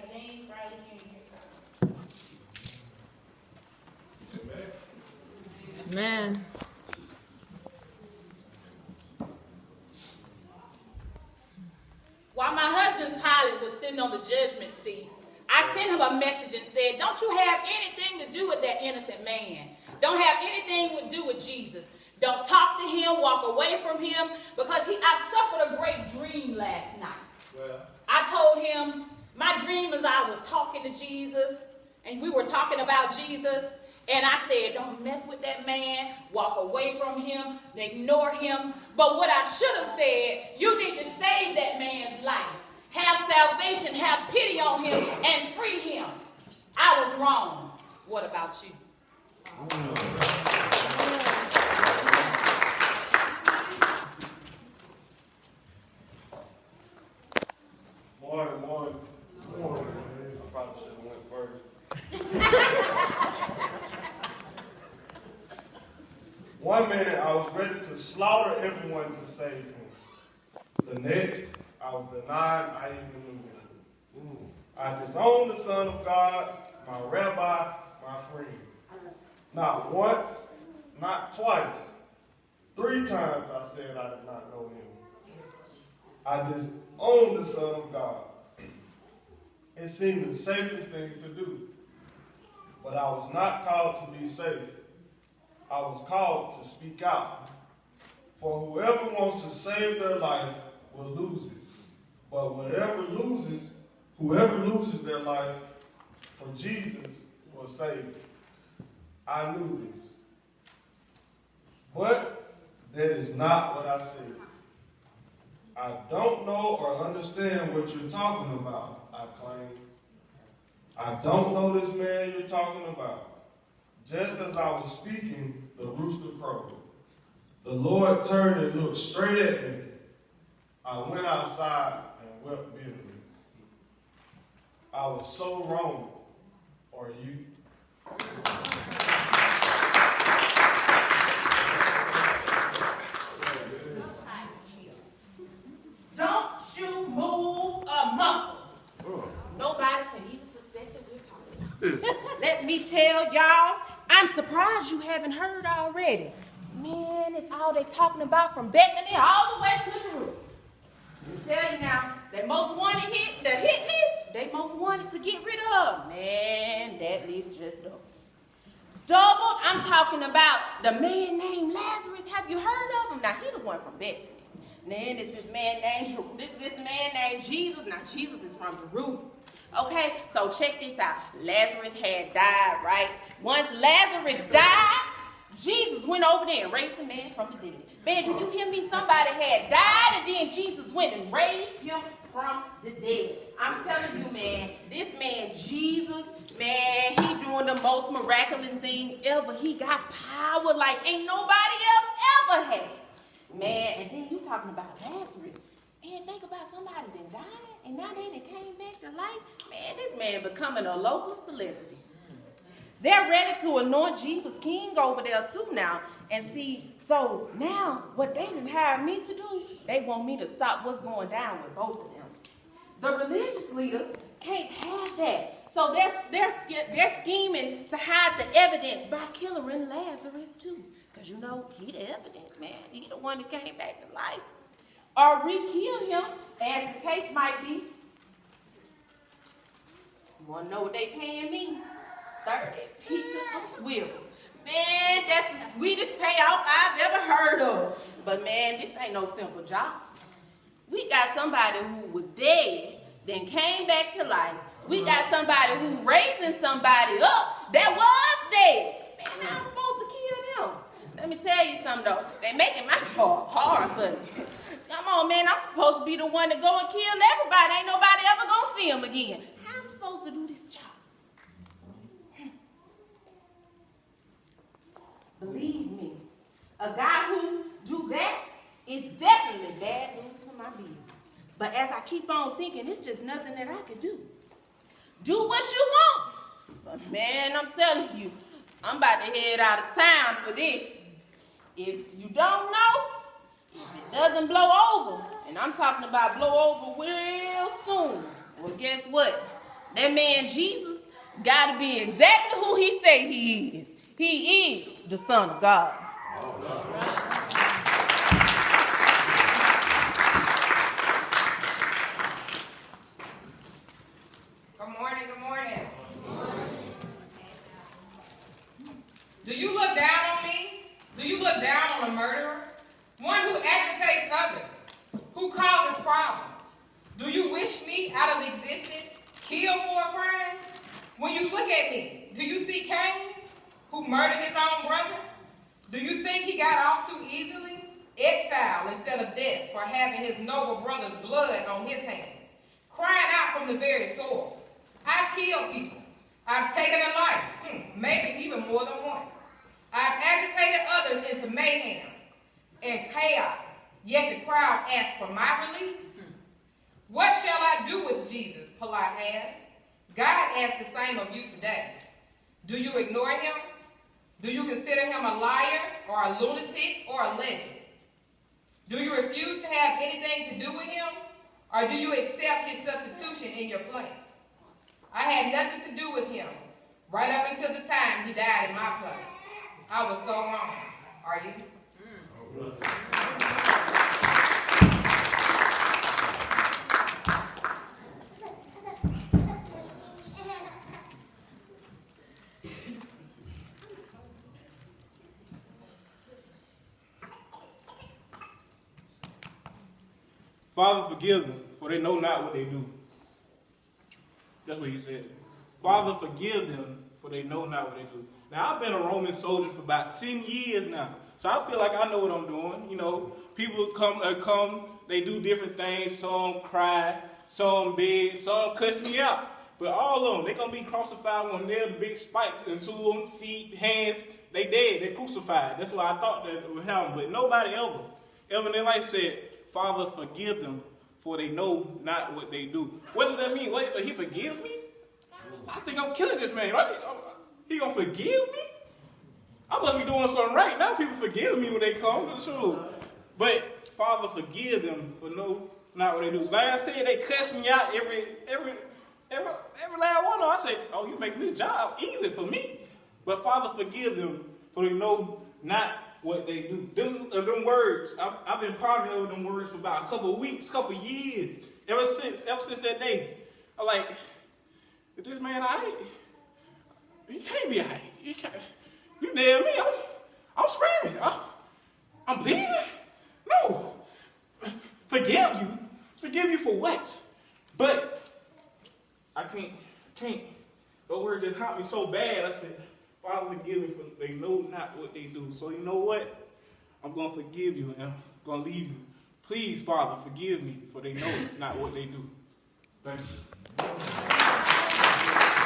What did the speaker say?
James Riley Jr. Amen. While my husband Pilate was sitting on the judgment seat, I sent him a message and said, don't you have anything to do with that innocent man. Don't have anything to do with Jesus. Don't talk to him, walk away from him, because I've suffered a great dream last night. Well, I told him, my dream was I was talking to Jesus, and we were talking about Jesus, and I said, don't mess with that man, walk away from him, ignore him. But what I should have said, you need to save that man's life. Have salvation, have pity on him, and free him. I was wrong. What about you? Morning. I probably should have went first. One minute I was ready to slaughter everyone to save him. The next, I was denied I even knew him. I disowned the Son of God, my rabbi, my friend. Not once, not twice. 3 times I said I did not know him. I disowned the Son of God. It seemed the safest thing to do. But I was not called to be safe. I was called to speak out. For whoever wants to save their life will lose it. But whoever loses their life for Jesus will save it. I knew this. But that is not what I said. I don't know or understand what you're talking about, I claimed. I don't know this man you're talking about. Just as I was speaking, the rooster crowed. The Lord turned and looked straight at me. I went outside and wept bitterly. I was so wrong. Or you? Don't you move a muscle. Nobody can even suspect that we're talking. Let me tell y'all, I'm surprised you haven't heard already. Man, it's all they talking about from Bethany all the way to Jerusalem. I tell you now, they most wanted the hit list, they most wanted to get rid of. Man, that list just doubled. Doubled, I'm talking about the man named Lazarus. Have you heard of him? Now, he the one from Bethany. Then it's this man named Jesus. Now, Jesus is from Jerusalem. Okay, so check this out. Lazarus had died, right? Once Lazarus died, Jesus went over there and raised the man from the dead. Man, do you hear me? Somebody had died and then Jesus went and raised him from the dead. I'm telling you, man, this man, Jesus, man, he doing the most miraculous thing ever. He got power like ain't nobody else ever had. Man, and then you talking about Lazarus. Man, think about somebody that died and now they came back to life. Man, this man becoming a local celebrity. They're ready to anoint Jesus king over there too now. And see, so now what they done hired me to do, they want me to stop what's going down with both of them. The religious leader can't have that. So they're scheming to hide the evidence by killing Lazarus too. Because you know, he the evidence, man. He the one that came back to life. Or re-kill him, as the case might be. You want to know what they paying me? 30 pieces of swivel. Man, that's the sweetest payout I've ever heard of. But man, this ain't no simple job. We got somebody who was dead, then came back to life. We got somebody who raising somebody up that was dead. Man, I'm supposed to kill them. Let me tell you something though. They making my job hard for me. Come on, man, I'm supposed to be the one to go and kill everybody. Ain't nobody ever gonna see them again. How am I supposed to do this job? Believe me, a guy who do that is definitely bad news for my business. But as I keep on thinking, it's just nothing that I could do. Do what you want. But man, I'm telling you, I'm about to head out of town for this. If you don't know, if it doesn't blow over, and I'm talking about blow over real soon, well, guess what? That man Jesus got to be exactly who he say he is. He is the Son of God. Good morning, good morning. Do you look down on me? Do you look down on a murderer? One who agitates others, who causes problems. Do you wish me out of existence, killed for a crime? When you look at me, do you see Cain, who murdered his own brother? Do you think he got off too easily? Exile instead of death for having his noble brother's blood on his hands, crying out from the very soil. I've killed people. I've taken a life, maybe even more than one. I've agitated others into mayhem and chaos, yet the crowd asks for my release. What shall I do with Jesus? Pilate asked. God asks the same of you today. Do you ignore him? Do you consider him a liar or a lunatic or a legend? Do you refuse to have anything to do with him? Or do you accept his substitution in your place? I had nothing to do with him, right up until the time he died in my place. I was so wrong. Are you? Father, forgive them, for they know not what they do. That's what he said. Father, forgive them, for they know not what they do. Now, I've been a Roman soldier for about 10 years now, so I feel like I know what I'm doing. You know, people come, they do different things. Some cry, some beg, some cuss me out. But all of them, they're going to be crucified when they're the big spikes into them, feet, hands. They dead, they crucified. That's why I thought that would happen. But nobody ever in their life said, Father, forgive them, for they know not what they do. What does that mean? What, he forgive me? I think I'm killing this man, right? He gonna forgive me? I must be doing something right. Now people forgive me when they come. True. But Father, forgive them for know not what they do. Like I said, they cuss me out every last one. I say, oh, you making this job easy for me. But Father, forgive them, for they know not what they do. Them words, I've been pondering over them words for about a couple of weeks, couple of years. Ever since that day. I'm like, is this man all right? He can't be all right. He can't. You nailed me. I'm screaming. I'm bleeding. No. Forgive you. Forgive you for what? But I can't. Those words just hurt me so bad. I said, Father, forgive me, for they know not what they do. So you know what? I'm going to forgive you, and I'm going to leave you. Please, Father, forgive me, for they know not what they do. Thank you.